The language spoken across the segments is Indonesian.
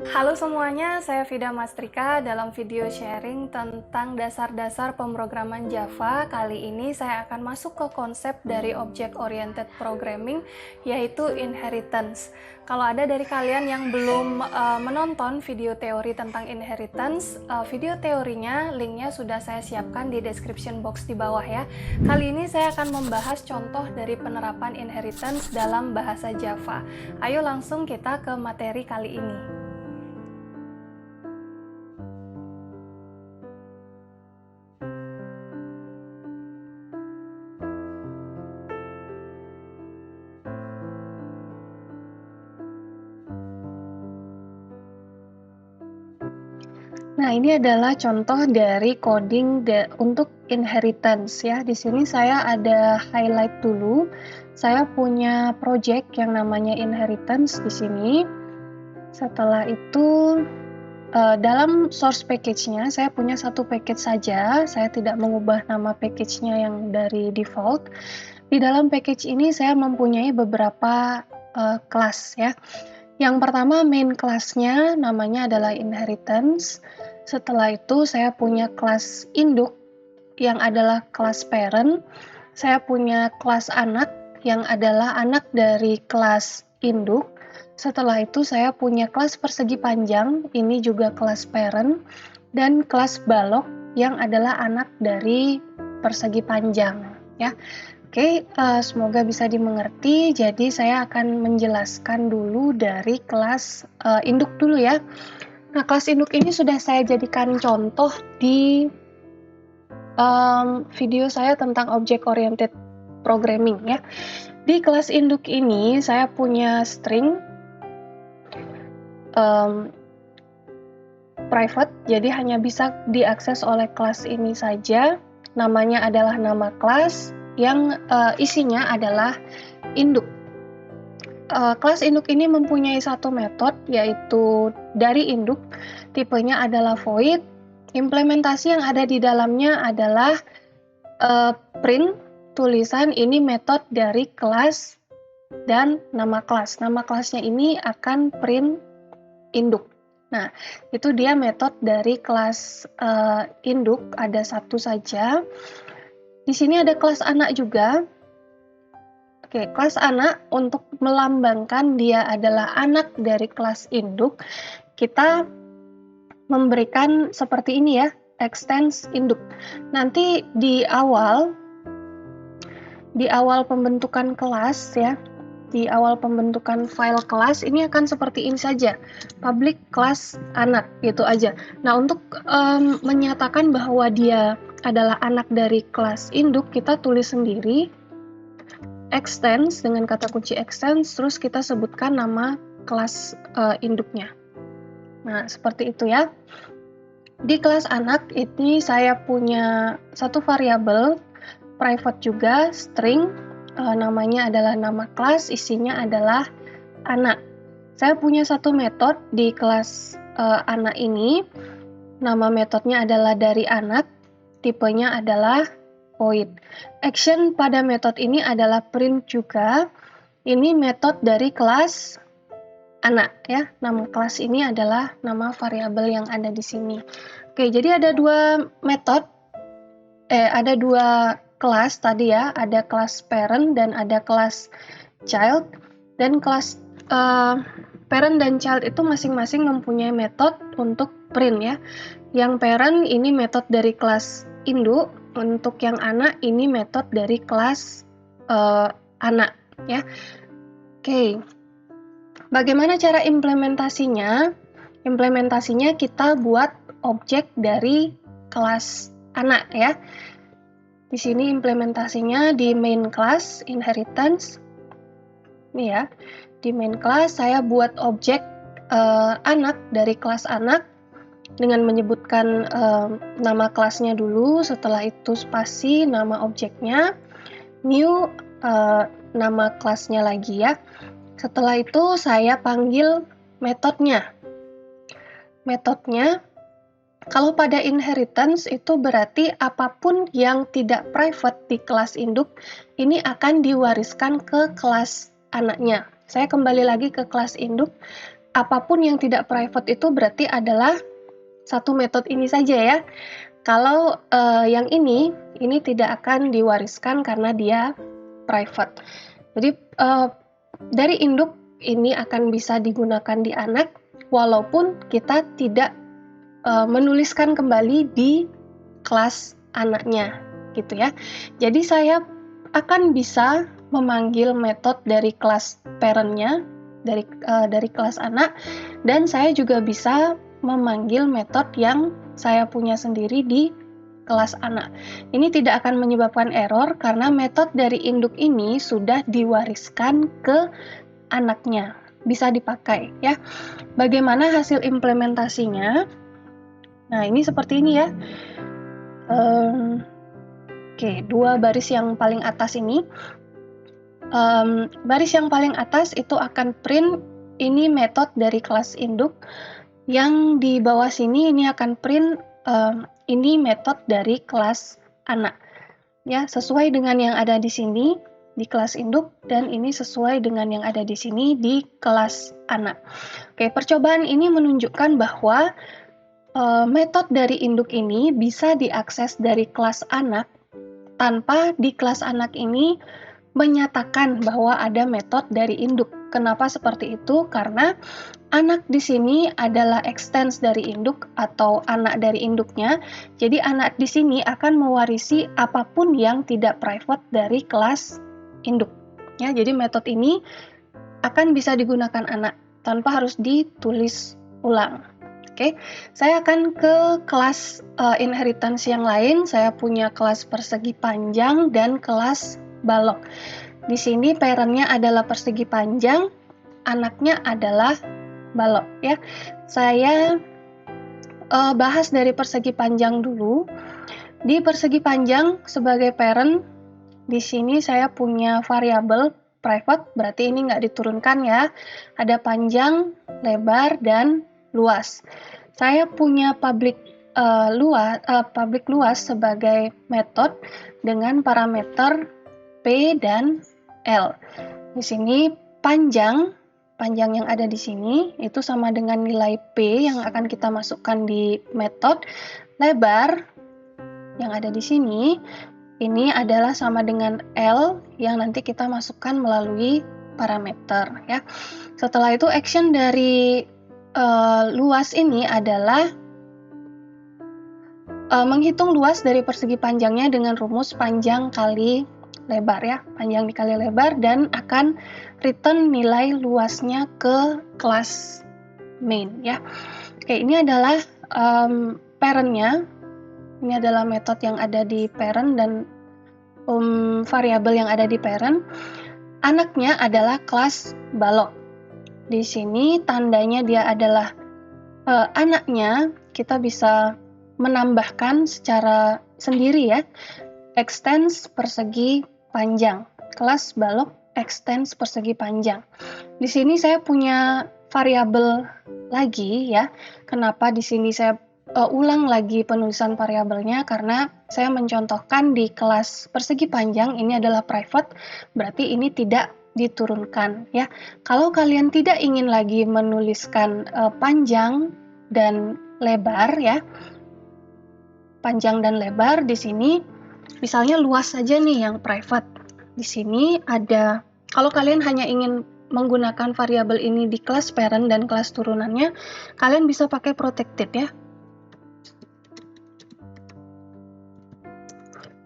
Halo semuanya, saya Vida Mastrika dalam video sharing tentang dasar-dasar pemrograman Java. Kali ini saya akan masuk ke konsep dari Object Oriented Programming, yaitu inheritance. Kalau ada dari kalian yang belum menonton video teori tentang inheritance, video teorinya linknya sudah saya siapkan di description box di bawah ya. Kali ini saya akan membahas contoh dari penerapan inheritance dalam bahasa Java. Ayo langsung kita ke materi kali ini. Nah, ini adalah contoh dari coding untuk inheritance ya. Di sini saya ada highlight dulu. Saya punya project yang namanya inheritance di sini. Setelah itu dalam source package-nya saya punya satu package saja. Saya tidak mengubah nama package-nya yang dari default. Di dalam package ini saya mempunyai beberapa kelas ya. Yang pertama main kelasnya namanya adalah inheritance. Setelah itu saya punya kelas induk yang adalah kelas parent. Saya punya kelas anak yang adalah anak dari kelas induk. Setelah itu saya punya kelas persegi panjang, ini juga kelas parent. Dan kelas balok yang adalah anak dari persegi panjang ya. Oke, semoga bisa dimengerti. Jadi saya akan menjelaskan dulu dari kelas induk dulu ya. Nah, kelas induk ini sudah saya jadikan contoh di video saya tentang object oriented programming ya. Di kelas induk ini saya punya string private, jadi hanya bisa diakses oleh kelas ini saja. Namanya adalah nama kelas yang isinya adalah induk. Kelas induk ini mempunyai satu metode, yaitu dari induk. Tipenya adalah void. Implementasi yang ada di dalamnya adalah print, tulisan ini metode dari kelas dan nama kelas. Nama kelasnya ini akan print induk. Nah, itu dia metode dari kelas induk, ada satu saja. Di sini ada kelas anak juga. Oke, kelas anak untuk melambangkan dia adalah anak dari kelas induk, kita memberikan seperti ini ya, extends induk. Nanti di awal pembentukan kelas ya, di awal pembentukan file kelas ini akan seperti ini saja, public kelas anak, gitu aja. Nah, untuk menyatakan bahwa dia adalah anak dari kelas induk, kita tulis sendiri extends dengan kata kunci extends, terus kita sebutkan nama kelas induknya. Nah, seperti itu ya. Di kelas anak ini saya punya satu variabel private juga, string, namanya adalah nama kelas, isinya adalah anak. Saya punya satu metode di kelas anak ini, nama metodenya adalah dari anak, tipenya adalah void. Action pada metode ini adalah print juga. Ini metode dari kelas anak ya. Nama kelas ini adalah nama variabel yang ada di sini. Oke, jadi ada dua metode. Ada dua kelas tadi ya. Ada kelas parent dan ada kelas child. Dan kelas parent dan child itu masing-masing mempunyai metode untuk print ya. Yang parent ini metode dari kelas induk. Untuk yang anak ini metode dari kelas anak ya. Oke. Bagaimana cara implementasinya? Implementasinya kita buat objek dari kelas anak ya. Di sini implementasinya di main class inheritance. Ini ya. Di main class saya buat objek anak dari kelas anak dengan menyebutkan nama kelasnya dulu, setelah itu spasi nama objeknya, new nama kelasnya lagi ya. Setelah itu saya panggil metodenya. Metodenya kalau pada inheritance itu berarti apapun yang tidak private di kelas induk ini akan diwariskan ke kelas anaknya. Saya kembali lagi ke kelas induk. apapun yang tidak private itu berarti adalah satu metode ini saja ya. Kalau yang ini tidak akan diwariskan karena dia private. Jadi dari induk ini akan bisa digunakan di anak walaupun kita tidak menuliskan kembali di kelas anaknya gitu ya. Jadi saya akan bisa memanggil metode dari kelas parent-nya, dari kelas anak, dan saya juga bisa memanggil metode yang saya punya sendiri di kelas anak. Ini tidak akan menyebabkan error karena metode dari induk ini sudah diwariskan ke anaknya, bisa dipakai ya. Bagaimana hasil implementasinya? Nah, ini seperti ini ya. Oke, dua baris yang paling atas ini. Baris yang paling atas itu akan print ini metode dari kelas induk. Yang di bawah sini ini akan print ini metode dari kelas anak. Ya, sesuai dengan yang ada di sini di kelas induk dan ini sesuai dengan yang ada di sini di kelas anak. Oke, percobaan ini menunjukkan bahwa metode dari induk ini bisa diakses dari kelas anak tanpa di kelas anak ini menyatakan bahwa ada metode dari induk. Kenapa seperti itu? Karena anak di sini adalah extends dari induk atau anak dari induknya. Jadi anak di sini akan mewarisi apapun yang tidak private dari kelas induk. Ya, jadi metode ini akan bisa digunakan anak tanpa harus ditulis ulang. Oke, saya akan ke kelas inheritance yang lain. Saya punya kelas persegi panjang dan kelas balok. Di sini parent-nya adalah persegi panjang, anaknya adalah balok ya. Saya bahas dari persegi panjang dulu. Di persegi panjang sebagai parent, di sini saya punya variabel private, berarti ini nggak diturunkan ya. Ada panjang, lebar, dan luas. Saya punya public luas sebagai metode dengan parameter P dan L. Di sini panjang yang ada di sini itu sama dengan nilai P yang akan kita masukkan di metode. Lebar yang ada di sini ini adalah sama dengan L yang nanti kita masukkan melalui parameter ya. Setelah itu action dari luas ini adalah menghitung luas dari persegi panjangnya dengan rumus panjang kali lebar ya, panjang dikali lebar, dan akan return nilai luasnya ke kelas main ya. Oke, ini adalah parent-nya, ini adalah metode yang ada di parent dan variabel yang ada di parent. Anaknya adalah kelas balok. Di sini tandanya dia adalah anaknya, kita bisa menambahkan secara sendiri ya, extends persegi panjang, kelas balok extends persegi panjang. Di sini saya punya variabel lagi ya. Kenapa di sini saya ulang lagi penulisan variabelnya? Karena saya mencontohkan di kelas persegi panjang ini adalah private, berarti ini tidak diturunkan ya. Kalau kalian tidak ingin lagi menuliskan panjang dan lebar ya, panjang dan lebar, di sini misalnya luas saja nih yang private. Di sini ada, kalau kalian hanya ingin menggunakan variabel ini di kelas parent dan kelas turunannya, kalian bisa pakai protected ya.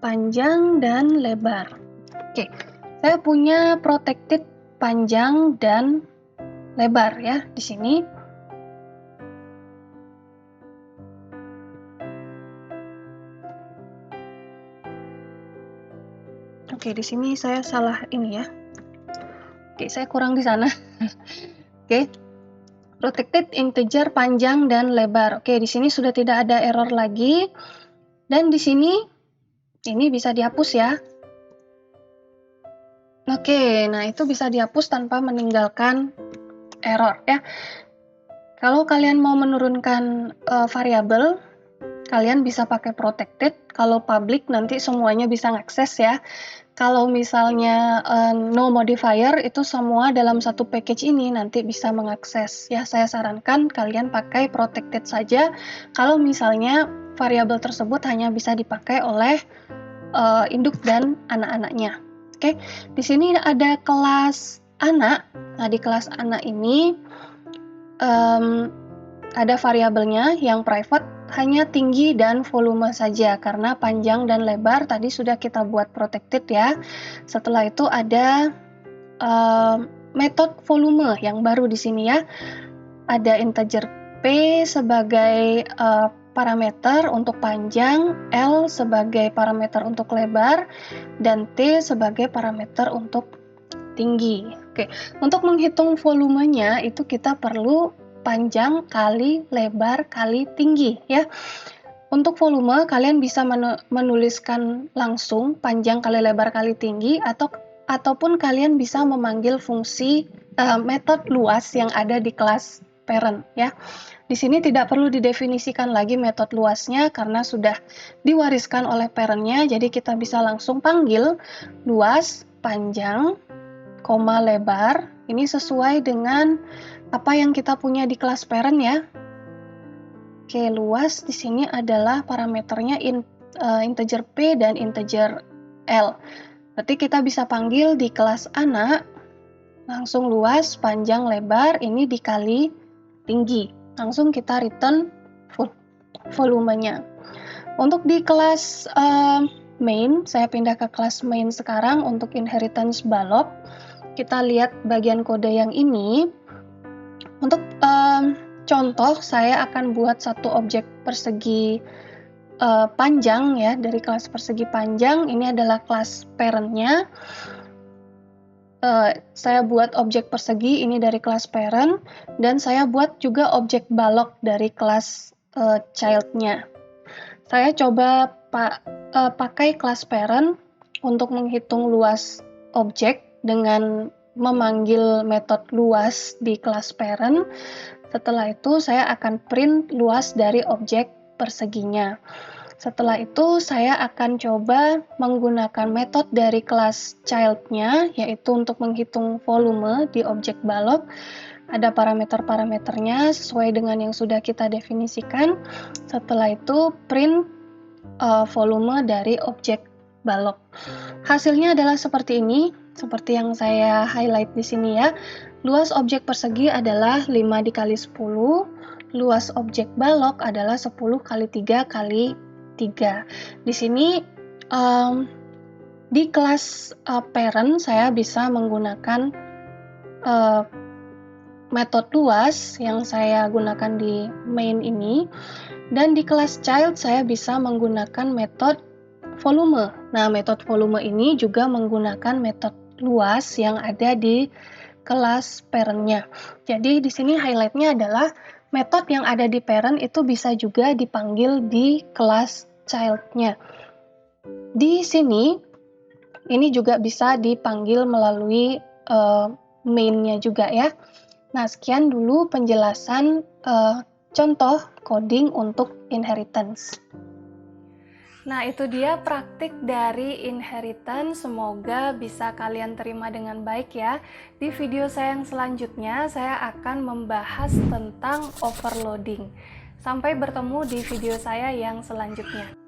Panjang dan lebar. Oke, saya punya protected panjang dan lebar ya di sini. Oke, di sini saya salah ini ya. Oke, saya kurang di sana. Oke. Protected integer panjang dan lebar. Oke, di sini sudah tidak ada error lagi. Dan di sini ini bisa dihapus ya. Oke, nah itu bisa dihapus tanpa meninggalkan error ya. Kalau kalian mau menurunkan variabel, kalian bisa pakai protected. Kalau public nanti semuanya bisa ngakses ya. Kalau misalnya no modifier, itu semua dalam satu package ini nanti bisa mengakses. Ya, saya sarankan kalian pakai protected saja kalau misalnya variabel tersebut hanya bisa dipakai oleh induk dan anak-anaknya. Oke, di sini ada kelas anak. Nah, di kelas anak ini ada variabelnya yang private, hanya tinggi dan volume saja, karena panjang dan lebar tadi sudah kita buat protected ya. Setelah itu ada metode volume yang baru di sini ya. Ada integer P sebagai parameter untuk panjang, L sebagai parameter untuk lebar, dan T sebagai parameter untuk tinggi. Oke, untuk menghitung volumenya itu kita perlu panjang kali lebar kali tinggi ya. Untuk volume kalian bisa menuliskan langsung panjang kali lebar kali tinggi, ataupun kalian bisa memanggil fungsi metode luas yang ada di kelas parent ya. Di sini tidak perlu didefinisikan lagi metode luasnya karena sudah diwariskan oleh parentnya, jadi kita bisa langsung panggil luas panjang koma lebar. Ini sesuai dengan apa yang kita punya di kelas parent ya. Oke, luas di sini adalah parameternya integer P dan integer L. Berarti kita bisa panggil di kelas anak langsung luas panjang lebar ini dikali tinggi. Langsung kita return volumenya. Untuk di kelas main, saya pindah ke kelas main sekarang untuk inheritance balok. Kita lihat bagian kode yang ini. Untuk contoh, saya akan buat satu objek persegi panjang ya, dari kelas persegi panjang. Ini adalah kelas parent-nya. Saya buat objek persegi ini dari kelas parent, dan saya buat juga objek balok dari kelas child-nya. Saya coba pakai kelas parent untuk menghitung luas objek dengan memanggil metode luas di kelas parent. Setelah itu saya akan print luas dari objek perseginya. Setelah itu saya akan coba menggunakan metode dari kelas child-nya, yaitu untuk menghitung volume di objek balok. Ada parameter-parameternya sesuai dengan yang sudah kita definisikan. Setelah itu print volume dari objek balok. Hasilnya adalah seperti ini, seperti yang saya highlight di sini ya. Luas objek persegi adalah 5 dikali 10, luas objek balok adalah 10 kali 3 kali 3. Di sini di kelas parent saya bisa menggunakan metode luas yang saya gunakan di main ini, dan di kelas child saya bisa menggunakan metode volume. Nah, metode volume ini juga menggunakan metode luas yang ada di kelas parent-nya. Jadi di sini highlight-nya adalah metode yang ada di parent itu bisa juga dipanggil di kelas child-nya. Di sini ini juga bisa dipanggil melalui main-nya juga ya. Nah, sekian dulu penjelasan contoh coding untuk inheritance. Nah, itu dia praktik dari inheritance. Semoga bisa kalian terima dengan baik ya. Di video saya yang selanjutnya, saya akan membahas tentang overloading. Sampai bertemu di video saya yang selanjutnya.